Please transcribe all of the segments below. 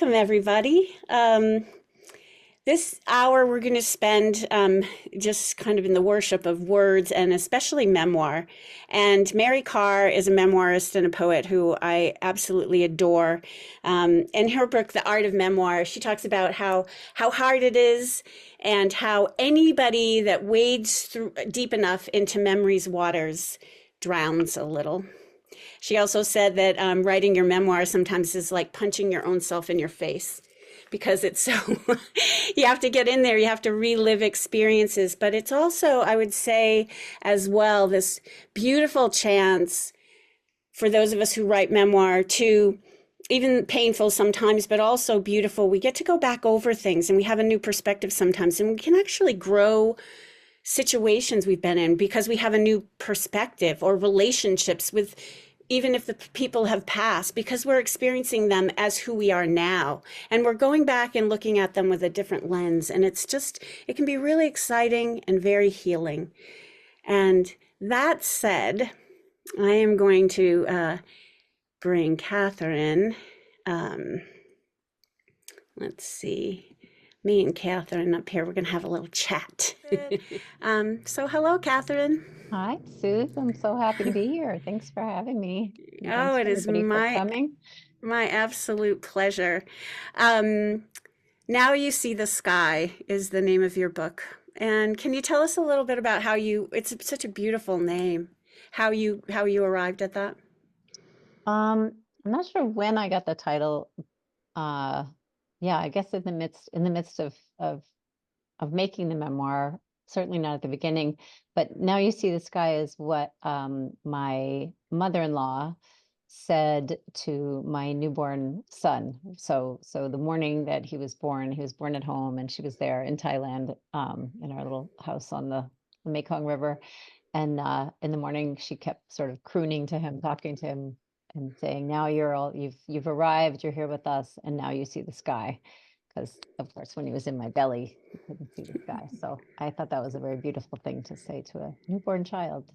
welcome everybody. This hour we're going to spend just kind of in the worship of words and especially memoir. And Mary Karr is a memoirist and a poet who I absolutely adore. In her book, The Art of Memoir, she talks about how hard it is and how anybody that wades through deep enough into memory's waters drowns a little. She also said that writing your memoir sometimes is like punching your own self in your face because it's so, you have to get in there, you have to relive experiences. But it's also, I would say as well, this beautiful chance for those of us who write memoir to, even painful sometimes, but also beautiful. We get to go back over things and we have a new perspective sometimes, and we can actually grow situations we've been in because we have a new perspective, or relationships with, even if the people have passed, because we're experiencing them as who we are now. And we're going back and looking at them with a different lens. And it's just, it can be really exciting and very healing. And that said, I am going to bring Catherine. Um, let's see. Me and Catherine up here, we're going to have a little chat. So hello, Catherine. Hi, Suze. I'm so happy to be here. Thanks for having me. And Oh, thanks it for is everybody for my coming. my absolute pleasure. Um, Now You See the Sky is the name of your book. And can you tell us a little bit about how you, it's such a beautiful name, how you arrived at that? I'm not sure when I got the title. Uh, yeah, I guess in the midst of making the memoir, certainly not at the beginning, but Now You See the Sky is what my mother-in-law said to my newborn son. So the morning that he was born at home, and she was there in Thailand, in our little house on the Mekong River. And in the morning, she kept sort of crooning to him, talking to him, and saying, "Now you've arrived. You're here with us, and now you see the sky." Because of course, when he was in my belly, he couldn't see the sky. So I thought that was a very beautiful thing to say to a newborn child.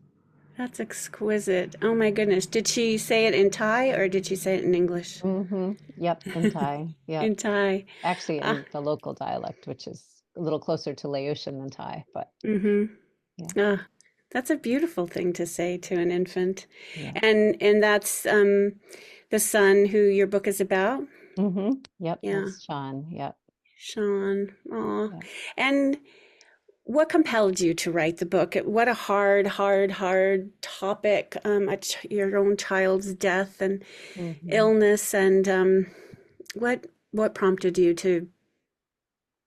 That's exquisite. Oh my goodness. Did she say it in Thai or did she say it in English? Yep, in Thai. Yep, In Thai. actually Ah, in the local dialect, which is a little closer to Laotian than Thai, but mm-hmm. yeah, Ah, that's a beautiful thing to say to an infant. yeah. And that's the son who your book is about. Yep, Yeah, that's Sean. Yep, Sean. Oh, yeah. and what compelled you to write the book? What a hard topic. Your own child's death and hmm illness, and what prompted you to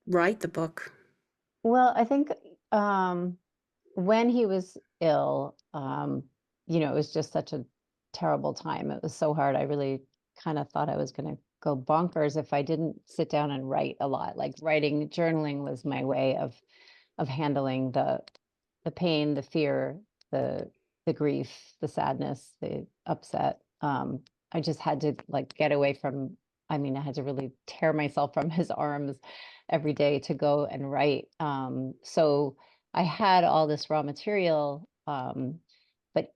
write the book? Well, I think when he was ill, it was just such a terrible time. It was so hard. I really kind of thought I was going to go bonkers if I didn't sit down and write a lot. Like writing, journaling was my way of handling the pain, the fear, the the grief, the sadness, the upset. I just had to like get away from, I mean, I had to really tear myself from his arms every day to go and write. So I had all this raw material, but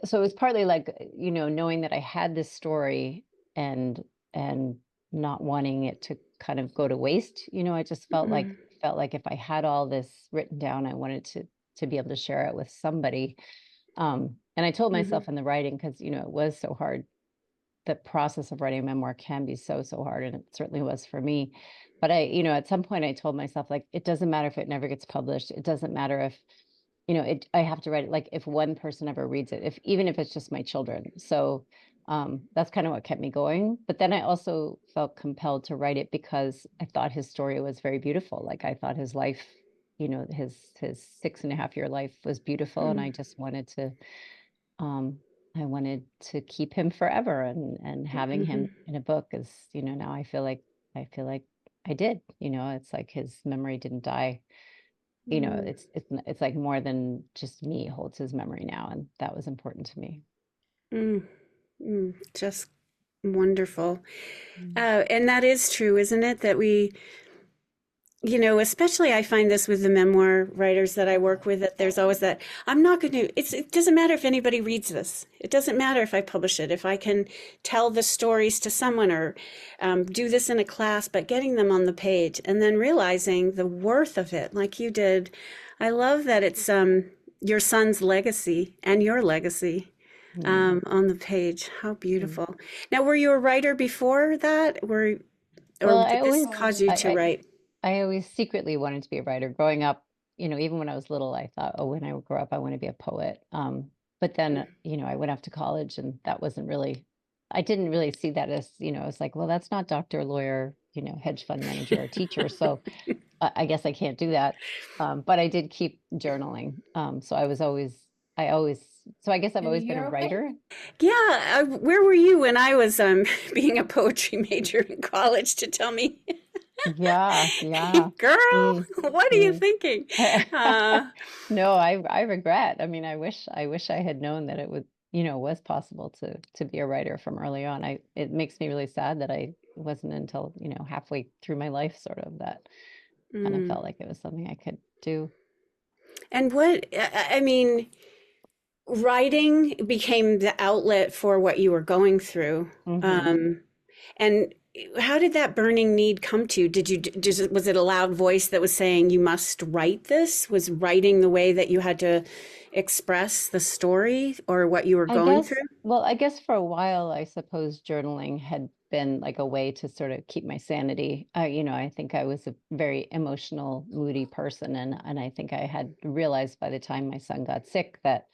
so it was partly like, knowing that I had this story and and not wanting it to kind of go to waste. I just Mm, felt like if I had all this written down, I wanted to be able to share it with somebody. And I told mhm, myself in the writing, because it was so hard. The process of writing a memoir can be so hard, and it certainly was for me. But at some point I told myself, like, it doesn't matter if it never gets published. It doesn't matter if, I have to write it, like, if one person ever reads it, if even if it's just my children. So that's kind of what kept me going. But then I also felt compelled to write it because I thought his story was very beautiful. Like, I thought his life, his 6.5 year life was beautiful, and mm, um, I wanted to keep him forever, and having him mhm, in a book is, now I feel like I did. It's like his memory didn't die. mm, It's like more than just me holds his memory now, and that was important to me. mm, just wonderful. Mm. And that is true, isn't it? That we especially I find this with the memoir writers that I work with, that there's always that I'm not going to, it doesn't matter if anybody reads this. It doesn't matter if I publish it, if I can tell the stories to someone or do this in a class, but getting them on the page and then realizing the worth of it, like you did. I love that it's your son's legacy and your legacy Mm, on the page. How mm. beautiful. Now, were you a writer before that? Or Well, did this cause you to write? I always secretly wanted to be a writer. Growing up, even when I was little, I thought, oh, when I grow up, I want to be a poet. But then, I went off to college and that wasn't really, I didn't really see that as, it's like, well, that's not doctor, lawyer, hedge fund manager or teacher. So I guess I can't do that. But I did keep journaling. So I always, so I guess I've always been a writer. Yeah, where were you when I was being a poetry major in college to tell me, Yeah, yeah. girl, Mm, what are you mm. thinking? Uh, No, I regret. I mean, I wish I had known that it would, was possible to be a writer from early on. It makes me really sad that I wasn't until, halfway through my life sort of that kind of mm. felt like it was something I could do. And I mean, writing became the outlet for what you were going through. Hmm. Um, and how did that burning need come to you? Was it a loud voice that was saying you must write this? Was writing the way that you had to express the story or what you were going through? I guess for a while, I suppose journaling had been like a way to sort of keep my sanity. I think I was a very emotional, moody person, and I think I had realized by the time my son got sick that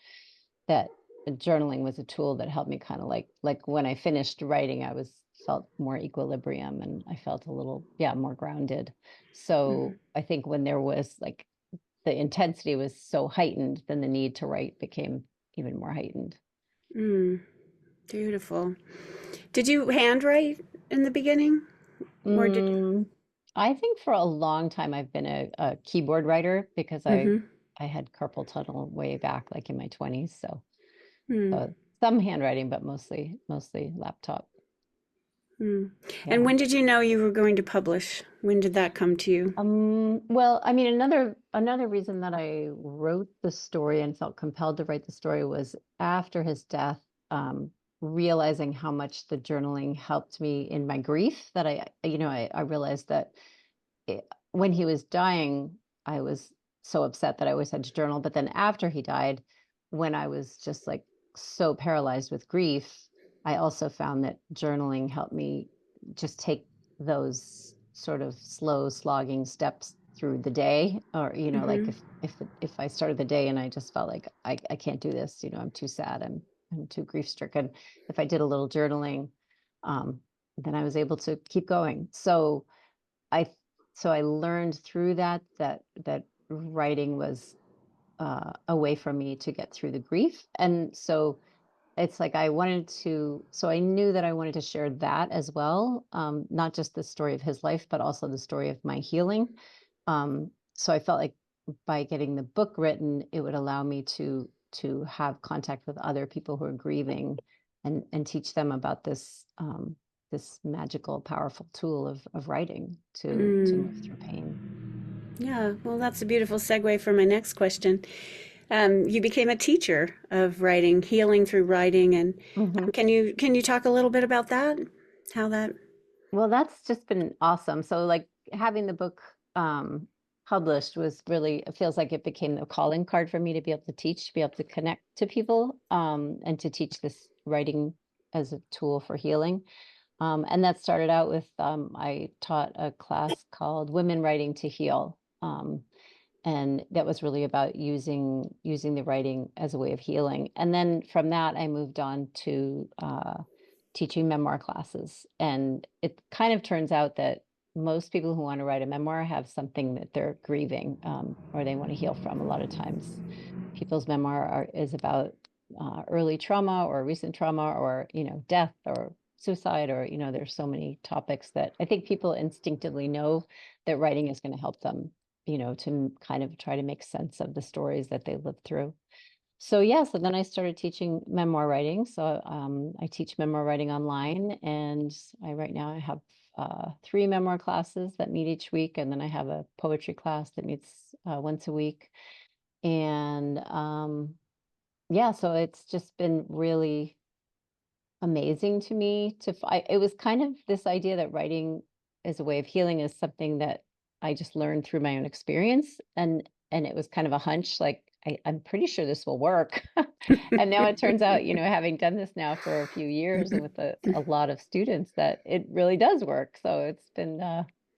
journaling was a tool that helped me kind of like when I finished writing, I was felt more equilibrium and I felt a little, yeah, more grounded. So Mhm. I think when there was like the intensity was so heightened, then the need to write became even more heightened. Mm, beautiful. Did you handwrite in the beginning? Or did Mm, I think for a long time I've been a keyboard writer because you? I had carpal tunnel way back like in my 20s. Mm-hmm. So some handwriting, but mostly laptop. Mm. And Yeah. when did you know you were going to publish? When did that come to you? Well, I mean, another reason that I wrote the story and felt compelled to write the story was after his death, realizing how much the journaling helped me in my grief, that I realized that when he was dying, I was so upset that I always had to journal. But then after he died, when I was just like so paralyzed with grief, I also found that journaling helped me just take those sort of slow slogging steps through the day. Or like Mm-hmm. if I started the day and I just felt like I can't do this, I'm too sad, I'm too grief stricken, if I did a little journaling, um then I was able to keep going. I so I learned through that writing was a way for me to get through the grief. And so it's like so I knew that I wanted to share that as well, not just the story of his life, but also the story of my healing. So I felt like by getting the book written, it would allow me to have contact with other people who are grieving and teach them about this magical, powerful tool of writing to move through Mm. pain. Yeah, well, that's a beautiful segue for my next question. You became a teacher of writing, healing through writing, and Mhm. can you talk a little bit about that? How that? Well, that's just been awesome. So like having the book published was really, it feels like it became the calling card for me to be able to teach, to be able to connect to people, and to teach this writing as a tool for healing. And that started out with I taught a class called Women Writing to Heal. And that was really about using the writing as a way of healing. And then from that I moved on to teaching memoir classes, and it kind of turns out that most people who want to write a memoir have something that they're grieving, or they want to heal from. A lot of times people's is about early trauma or recent trauma, or death or suicide, or there's so many topics that I think people instinctively know that writing is going to help them, to kind of try to make sense of the stories that they lived through. So yeah, so then I started teaching memoir writing. So I teach memoir writing online, and right now I have three memoir classes that meet each week, and then I have a poetry class that meets once a week. And yeah, so it's just been really amazing to me it was kind of this idea that writing as a way of healing is something that I just learned through my own experience, and it was kind of a hunch, like I'm pretty sure this will work. And now it turns out, having done this now for a few years and with a lot of students, that it really does work. So it's been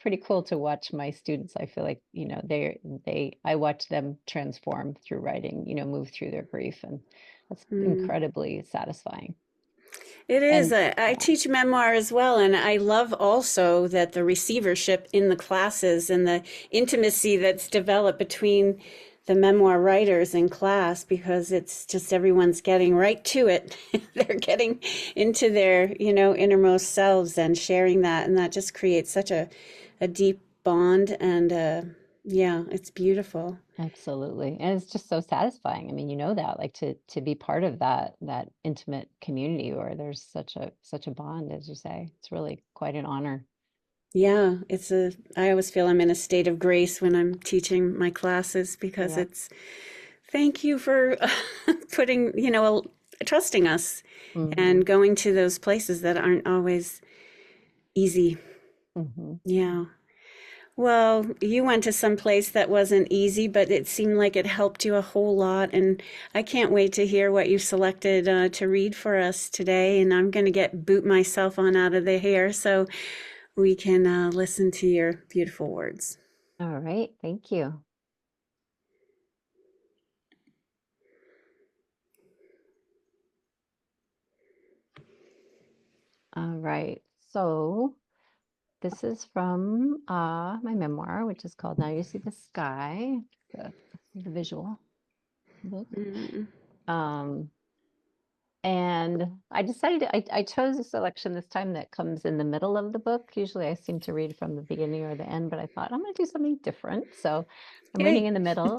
pretty cool to watch my students. I feel like, I watch them transform through writing, move through their grief, and that's Mm. incredibly satisfying. It is. And I yeah, teach memoir as well, and I love also that the receivership in the classes and the intimacy that's developed between the memoir writers in class because it's just everyone's getting right to it. They're getting into their, innermost selves and sharing that, and that just creates such a deep bond and yeah, it's beautiful. absolutely. And it's just so satisfying. I mean, that, like, to be part of that intimate community where there's such a bond, as you say. It's really quite an honor. Yeah, I always feel I'm in a state of grace when I'm teaching my classes because Yep. it's, thank you for putting, trusting us Hmm. and going to those places that aren't always easy. Hmm. Yeah. Well, you went to some place that wasn't easy, but it seemed like it helped you a whole lot. And I can't wait to hear what you selected to read for us today. And I'm going to boot myself on out of the hair so we can listen to your beautiful words. All right. Thank you. All right. So this is from my memoir, which is called Now You See the Sky, the, the visual book. Mm. Um, And I decided I chose a selection this time that comes in the middle of the book. Usually I seem to read from the beginning or the end, but I thought I'm going to do something different. So I'm reading Yay. in the middle.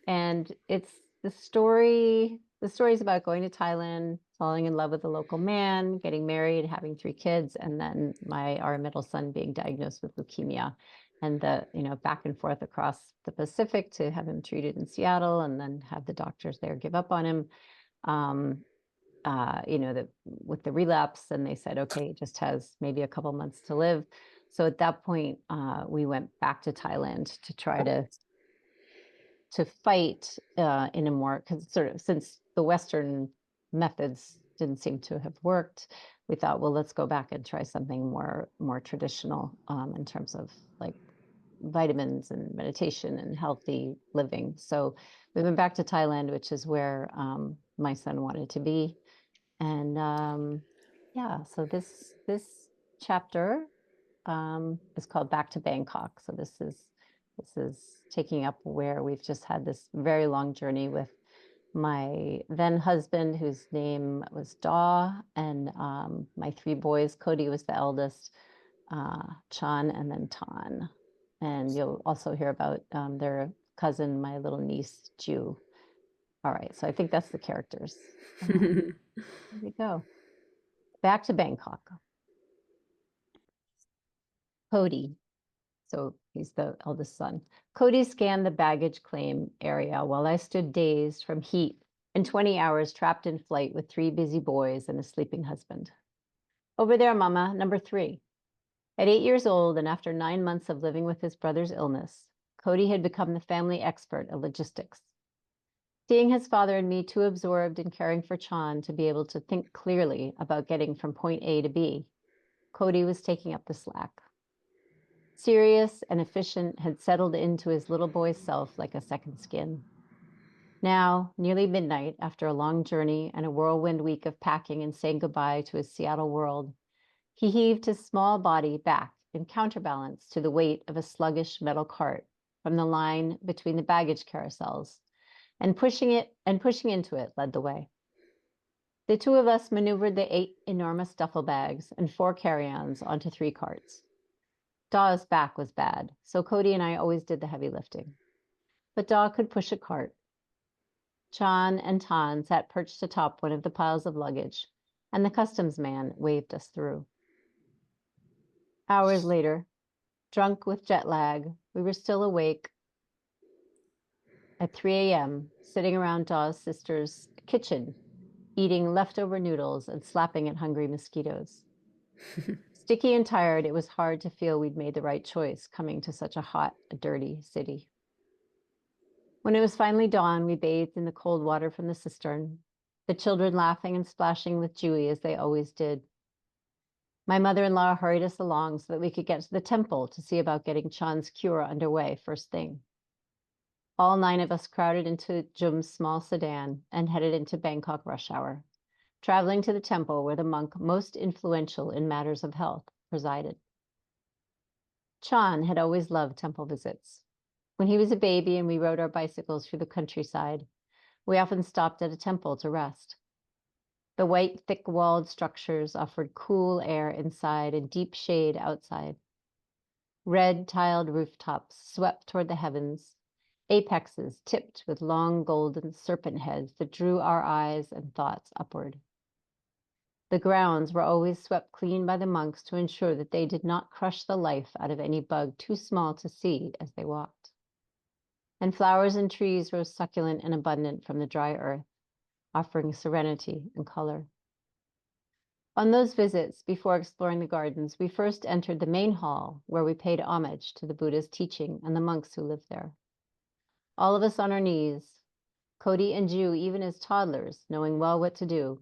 And it's the story is about going to Thailand, falling in love with a local man, getting married, having three kids, and then our middle son being diagnosed with leukemia. And back and forth across the Pacific to have him treated in Seattle and then have the doctors there give up on him. um, with the relapse, and they said, okay, it just has maybe a couple months to live. So at that point, we went back to Thailand to try to fight in a more, because sort of, since the Western methods didn't seem to have worked, we thought, well, let's go back and try something more traditional, in terms of like vitamins and meditation and healthy living. So we went back to Thailand, which is where my son wanted to be. And yeah, so this chapter is called Back to Bangkok. So this is taking up where we've just had this very long journey with my then husband, whose name was Daw, and my three boys. Cody was the eldest, Chan, and then Tan. And you'll also hear about their cousin, my little niece, Ju. All right, so I think that's the characters. Here we go. Back to Bangkok. Cody, so he's the eldest son. Cody scanned the baggage claim area while I stood dazed from heat and 20 hours trapped in flight with three busy boys and a sleeping husband. Over there, Mama, number three. At 8 years old and after 9 months of living with his brother's illness, Cody had become the family expert of logistics. Seeing his father and me too absorbed in caring for Chan to be able to think clearly about getting from point A to B, Cody was taking up the slack. Serious and efficient, had settled into his little boy's self like a second skin. Now, nearly midnight, after a long journey and a whirlwind week of packing and saying goodbye to his Seattle world, he heaved his small body back in counterbalance to the weight of a sluggish metal cart from the line between the baggage carousels, and pushing into it led the way. The two of us maneuvered the 8 enormous duffel bags and 4 carry-ons onto 3 carts. Daw's back was bad, so Cody and I always did the heavy lifting. But Daw could push a cart. Chan and Tan sat perched atop one of the piles of luggage, and the customs man waved us through. Hours later, drunk with jet lag, we were still awake at 3 a.m., sitting around Daw's sister's kitchen, eating leftover noodles and slapping at hungry mosquitoes. Sticky and tired, it was hard to feel we'd made the right choice coming to such a hot, dirty city. When it was finally dawn, we bathed in the cold water from the cistern, the children laughing and splashing with Jewy as they always did. My mother-in-law hurried us along so that we could get to the temple to see about getting Chan's cure underway first thing. All 9 of us crowded into Jum's small sedan and headed into Bangkok rush hour, traveling to the temple where the monk most influential in matters of health presided. Chan had always loved temple visits. When he was a baby and we rode our bicycles through the countryside, we often stopped at a temple to rest. The white, thick-walled structures offered cool air inside and deep shade outside. Red tiled rooftops swept toward the heavens, apexes tipped with long golden serpent heads that drew our eyes and thoughts upward. The grounds were always swept clean by the monks to ensure that they did not crush the life out of any bug too small to see as they walked. And flowers and trees rose succulent and abundant from the dry earth, offering serenity and color. On those visits, before exploring the gardens, we first entered the main hall where we paid homage to the Buddha's teaching and the monks who lived there. All of us on our knees, Cody and Jew even as toddlers, knowing well what to do,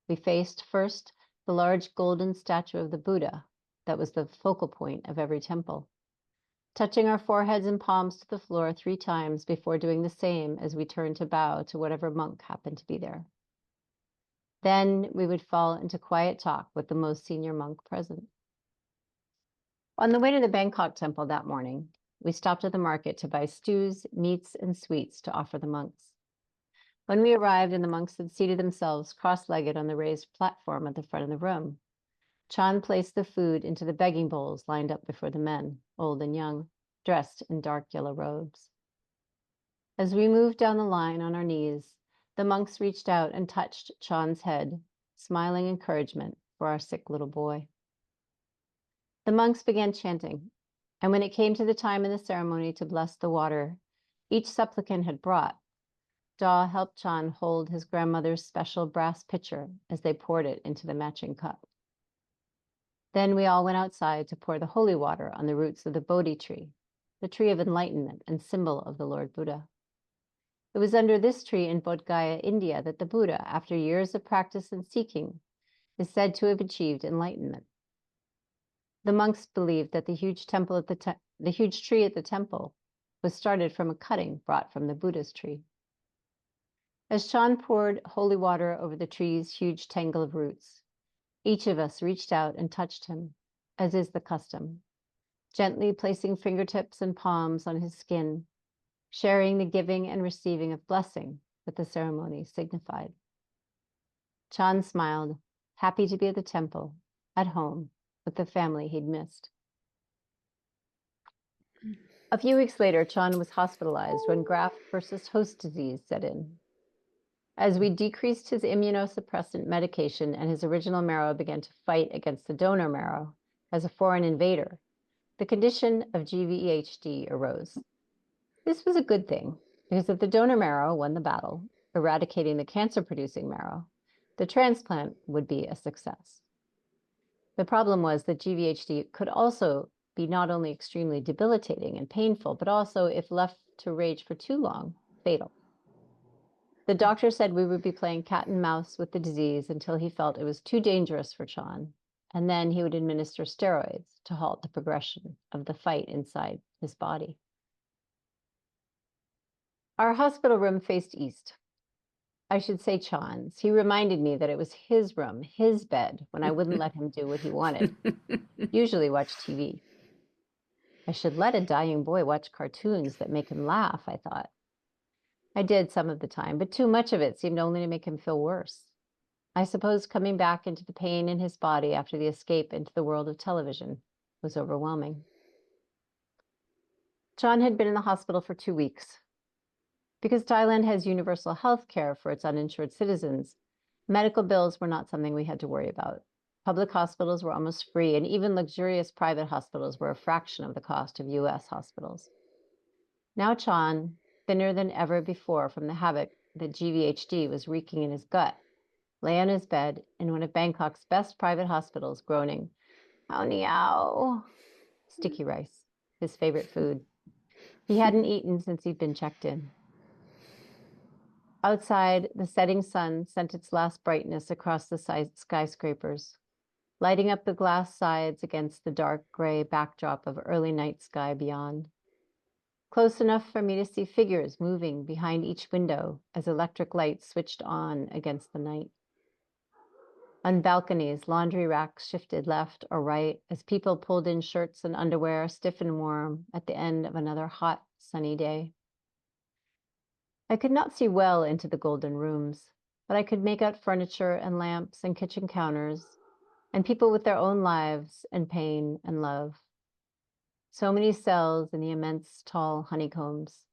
we faced first the large golden statue of the Buddha that was the focal point of every temple, touching our foreheads and palms to the floor 3 times before doing the same as we turned to bow to whatever monk happened to be there. Then we would fall into quiet talk with the most senior monk present. On the way to the Bangkok temple that morning, we stopped at the market to buy stews, meats, and sweets to offer the monks. When we arrived and the monks had seated themselves cross-legged on the raised platform at the front of the room, Chan placed the food into the begging bowls lined up before the men, old and young, dressed in dark yellow robes. As we moved down the line on our knees, the monks reached out and touched Chan's head, smiling encouragement for our sick little boy. The monks began chanting, and when it came to the time in the ceremony to bless the water each supplicant had brought, Daw helped Chan hold his grandmother's special brass pitcher as they poured it into the matching cup. Then we all went outside to pour the holy water on the roots of the Bodhi tree, the tree of enlightenment and symbol of the Lord Buddha. It was under this tree in Bodh Gaya, India, that the Buddha, after years of practice and seeking, is said to have achieved enlightenment. The monks believed that the huge tree at the temple was started from a cutting brought from the Buddha's tree. As Chan poured holy water over the tree's huge tangle of roots, each of us reached out and touched him, as is the custom, gently placing fingertips and palms on his skin, sharing the giving and receiving of blessing that the ceremony signified. Chan smiled, happy to be at the temple, at home, with the family he'd missed. A few weeks later, Chan was hospitalized when graft versus host disease set in. As we decreased his immunosuppressant medication and his original marrow began to fight against the donor marrow as a foreign invader, the condition of GVHD arose. This was a good thing, because if the donor marrow won the battle, eradicating the cancer-producing marrow, the transplant would be a success. The problem was that GVHD could also be not only extremely debilitating and painful, but also, if left to rage for too long, fatal. The doctor said we would be playing cat and mouse with the disease until he felt it was too dangerous for Chan, and then he would administer steroids to halt the progression of the fight inside his body. Our hospital room faced east. I should say Chan's. He reminded me that it was his room, his bed, when I wouldn't let him do what he wanted, usually watch TV. I should let a dying boy watch cartoons that make him laugh, I thought. I did some of the time, but too much of it seemed only to make him feel worse. I suppose coming back into the pain in his body after the escape into the world of television was overwhelming. Chan had been in the hospital for 2 weeks. Because Thailand has universal health care for its uninsured citizens, medical bills were not something we had to worry about. Public hospitals were almost free, and even luxurious private hospitals were a fraction of the cost of US hospitals. Now Chan, thinner than ever before from the havoc that GVHD was wreaking in his gut, lay on his bed in one of Bangkok's best private hospitals, groaning, "Ow, meow." Sticky rice, his favorite food. He hadn't eaten since he'd been checked in. Outside, the setting sun sent its last brightness across the skyscrapers, lighting up the glass sides against the dark gray backdrop of early night sky beyond. Close enough for me to see figures moving behind each window as electric lights switched on against the night. On balconies, laundry racks shifted left or right as people pulled in shirts and underwear, stiff and warm, at the end of another hot, sunny day. I could not see well into the golden rooms, but I could make out furniture and lamps and kitchen counters and people with their own lives and pain and love. So many cells in the immense, tall honeycombs.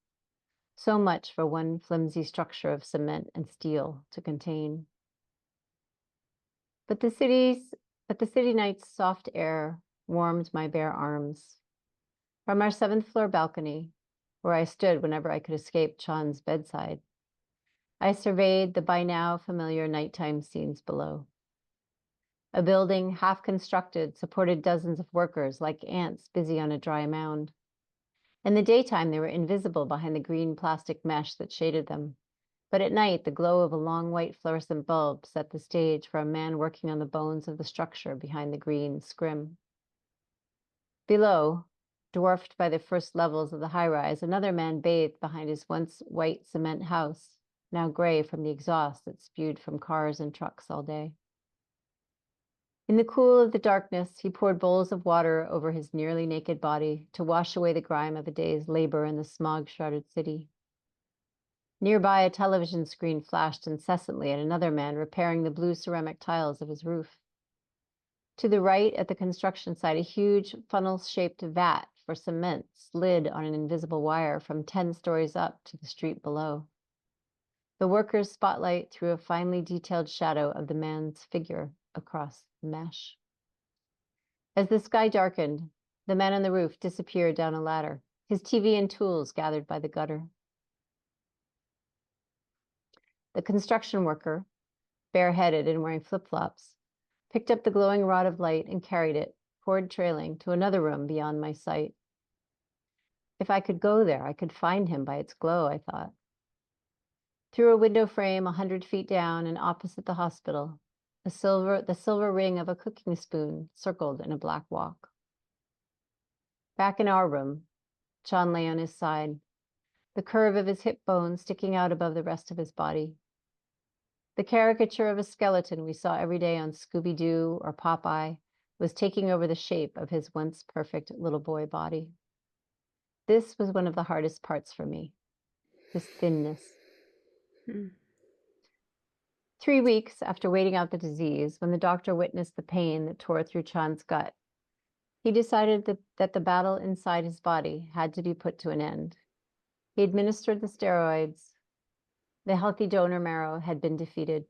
So much for one flimsy structure of cement and steel to contain. But the city night's soft air warmed my bare arms. From our 7th floor balcony, where I stood whenever I could escape Chan's bedside, I surveyed the by now familiar nighttime scenes below. A building, half constructed, supported dozens of workers like ants busy on a dry mound. In the daytime, they were invisible behind the green plastic mesh that shaded them. But at night, the glow of a long white fluorescent bulb set the stage for a man working on the bones of the structure behind the green scrim. Below, dwarfed by the first levels of the high-rise, another man bathed behind his once white cement house, now gray from the exhaust that spewed from cars and trucks all day. In the cool of the darkness, he poured bowls of water over his nearly naked body to wash away the grime of a day's labor in the smog-shrouded city. Nearby, a television screen flashed incessantly at another man repairing the blue ceramic tiles of his roof. To the right, at the construction site, a huge funnel-shaped vat for cement slid on an invisible wire from 10 stories up to the street below. The worker's spotlight threw a finely detailed shadow of the man's figure across the mesh. As the sky darkened, the man on the roof disappeared down a ladder, his TV and tools gathered by the gutter. The construction worker, bareheaded and wearing flip-flops, picked up the glowing rod of light and carried it, cord trailing, to another room beyond my sight. If I could go there, I could find him by its glow, I thought. Through a window frame 100 feet down and opposite the hospital, the silver ring of a cooking spoon circled in a black walk. Back in our room, Chan lay on his side, the curve of his hip bone sticking out above the rest of his body. The caricature of a skeleton we saw every day on Scooby-Doo or Popeye was taking over the shape of his once perfect little boy body. This was one of the hardest parts for me, his thinness. 3 weeks after waiting out the disease, when the doctor witnessed the pain that tore through Chan's gut, he decided that the battle inside his body had to be put to an end. He administered the steroids. The healthy donor marrow had been defeated.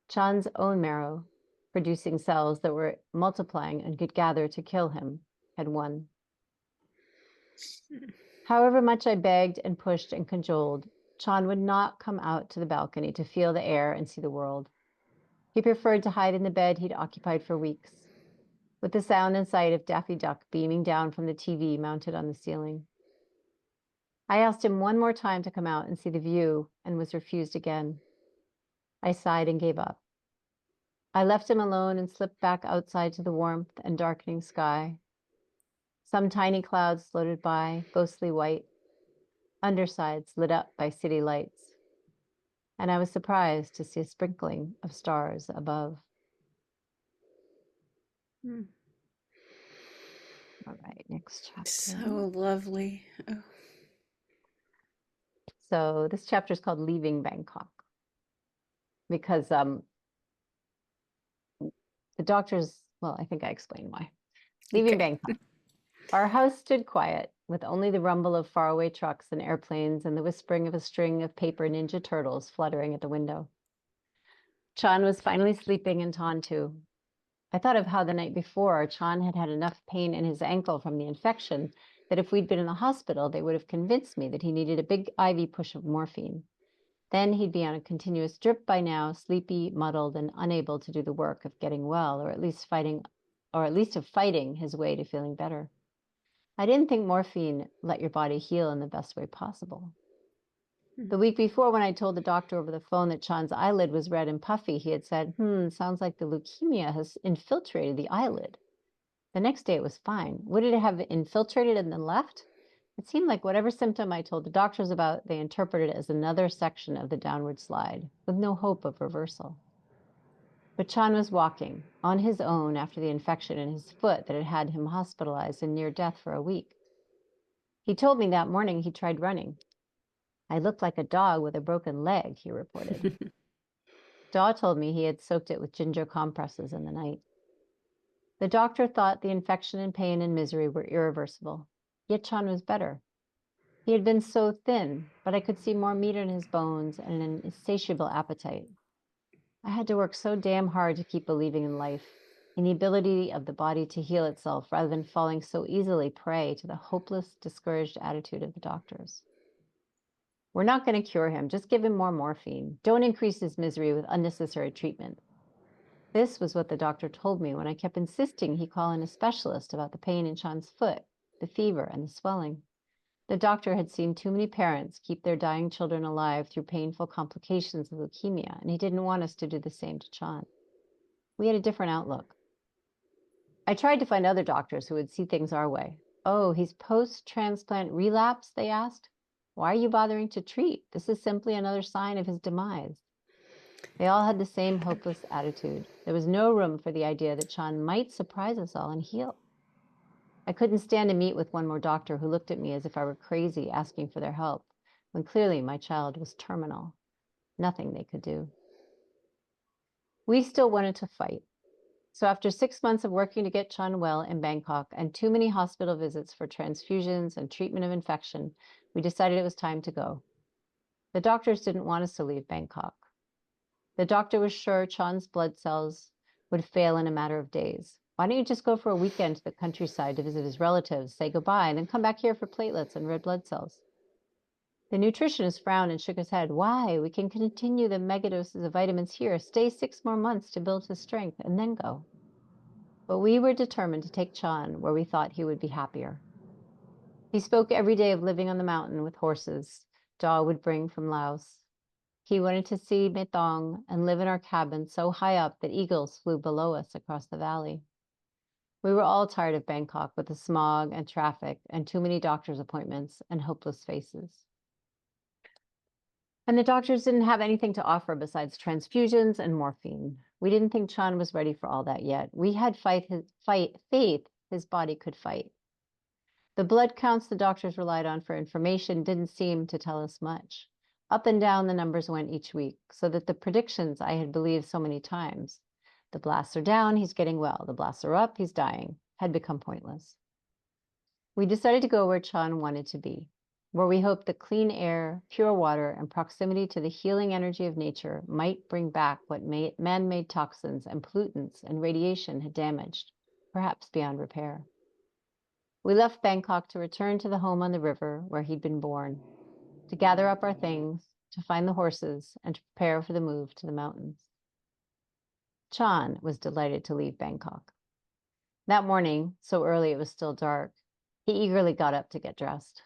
Chan's own marrow, producing cells that were multiplying and could gather to kill him, had won. However much I begged and pushed and cajoled, Chan would not come out to the balcony to feel the air and see the world. He preferred to hide in the bed he'd occupied for weeks, with the sound and sight of Daffy Duck beaming down from the TV mounted on the ceiling. I asked him one more time to come out and see the view and was refused again. I sighed and gave up. I left him alone and slipped back outside to the warmth and darkening sky. Some tiny clouds floated by, ghostly white, undersides lit up by city lights, and I was surprised to see a sprinkling of stars above. All right, next chapter. So lovely. Oh. So this chapter is called Leaving Bangkok because the doctors, well, I think I explained why. Leaving Bangkok. Our house stood quiet, with only the rumble of faraway trucks and airplanes and the whispering of a string of paper ninja turtles fluttering at the window. Chan was finally sleeping and Ton too. I thought of how the night before Chan had had enough pain in his ankle from the infection that if we'd been in the hospital, they would have convinced me that he needed a big IV push of morphine. Then he'd be on a continuous drip by now, sleepy, muddled, and unable to do the work of getting well, or at least of fighting his way to feeling better. I didn't think morphine let your body heal in the best way possible. The week before, when I told the doctor over the phone that Chan's eyelid was red and puffy, he had said, sounds like the leukemia has infiltrated the eyelid. The next day it was fine. Would it have infiltrated and then left? It seemed like whatever symptom I told the doctors about, they interpreted as another section of the downward slide, with no hope of reversal. But Chan was walking on his own after the infection in his foot that had had him hospitalized and near death for a week. He told me that morning he tried running. I looked like a dog with a broken leg, he reported. Daw told me he had soaked it with ginger compresses in the night. The doctor thought the infection and pain and misery were irreversible. Yet Chan was better. He had been so thin, but I could see more meat in his bones and an insatiable appetite. I had to work so damn hard to keep believing in life, in the ability of the body to heal itself, rather than falling so easily prey to the hopeless, discouraged attitude of the doctors. We're not going to cure him. Just give him more morphine. Don't increase his misery with unnecessary treatment. This was what the doctor told me when I kept insisting he call in a specialist about the pain in Chan's foot, the fever, and the swelling. The doctor had seen too many parents keep their dying children alive through painful complications of leukemia, and he didn't want us to do the same to Chan. We had a different outlook. I tried to find other doctors who would see things our way. Oh, he's post-transplant relapse, they asked. Why are you bothering to treat? This is simply another sign of his demise. They all had the same hopeless attitude. There was no room for the idea that Chan might surprise us all and heal. I couldn't stand to meet with one more doctor who looked at me as if I were crazy asking for their help, when clearly my child was terminal. Nothing they could do. We still wanted to fight. So after 6 months of working to get Chan well in Bangkok and too many hospital visits for transfusions and treatment of infection, we decided it was time to go. The doctors didn't want us to leave Bangkok. The doctor was sure Chan's blood cells would fail in a matter of days. Why don't you just go for a weekend to the countryside to visit his relatives, say goodbye, and then come back here for platelets and red blood cells? The nutritionist frowned and shook his head. Why? We can continue the megadoses of vitamins here, stay 6 more months to build his strength, and then go. But we were determined to take Chan where we thought he would be happier. He spoke every day of living on the mountain with horses Daw would bring from Laos. He wanted to see Metong and live in our cabin so high up that eagles flew below us across the valley. We were all tired of Bangkok with the smog and traffic and too many doctor's appointments and hopeless faces. And the doctors didn't have anything to offer besides transfusions and morphine. We didn't think Chan was ready for all that yet. We had faith his body could fight. The blood counts the doctors relied on for information didn't seem to tell us much. Up and down the numbers went each week, so that the predictions I had believed so many times, the blasts are down, he's getting well, the blasts are up, he's dying, had become pointless. We decided to go where Chan wanted to be, where we hoped that clean air, pure water, and proximity to the healing energy of nature might bring back what man-made toxins and pollutants and radiation had damaged, perhaps beyond repair. We left Bangkok to return to the home on the river where he'd been born, to gather up our things, to find the horses, and to prepare for the move to the mountains. Chan was delighted to leave Bangkok. That morning, so early it was still dark, he eagerly got up to get dressed.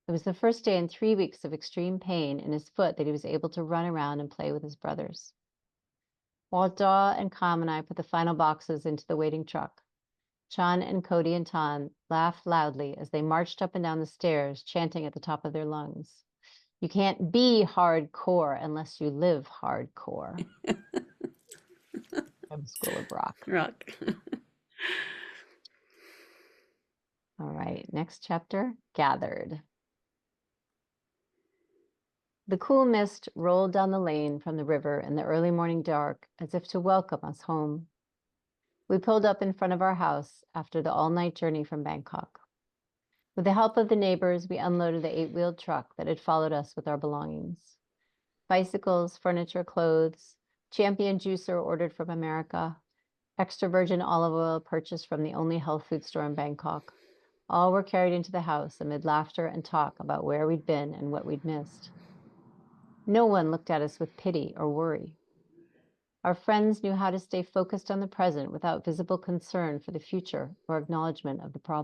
It was the first day in 3 weeks of extreme pain in his foot that he was able to run around and play with his brothers. While Daw and Kam and I put the final boxes into the waiting truck, Chan and Cody and Tan laughed loudly as they marched up and down the stairs, chanting at the top of their lungs. You can't be hardcore unless you live hardcore. From School of Rock. Rock. All right, next chapter, Gathered. The cool mist rolled down the lane from the river in the early morning dark as if to welcome us home. We pulled up in front of our house after the all-night journey from Bangkok. With the help of the neighbors, we unloaded the 8-wheeled truck that had followed us with our belongings. Bicycles, furniture, clothes, Champion juicer ordered from America, extra virgin olive oil purchased from the only health food store in Bangkok. All were carried into the house amid laughter and talk about where we'd been and what we'd missed. No one looked at us with pity or worry. Our friends knew how to stay focused on the present without visible concern for the future or acknowledgement of the problem.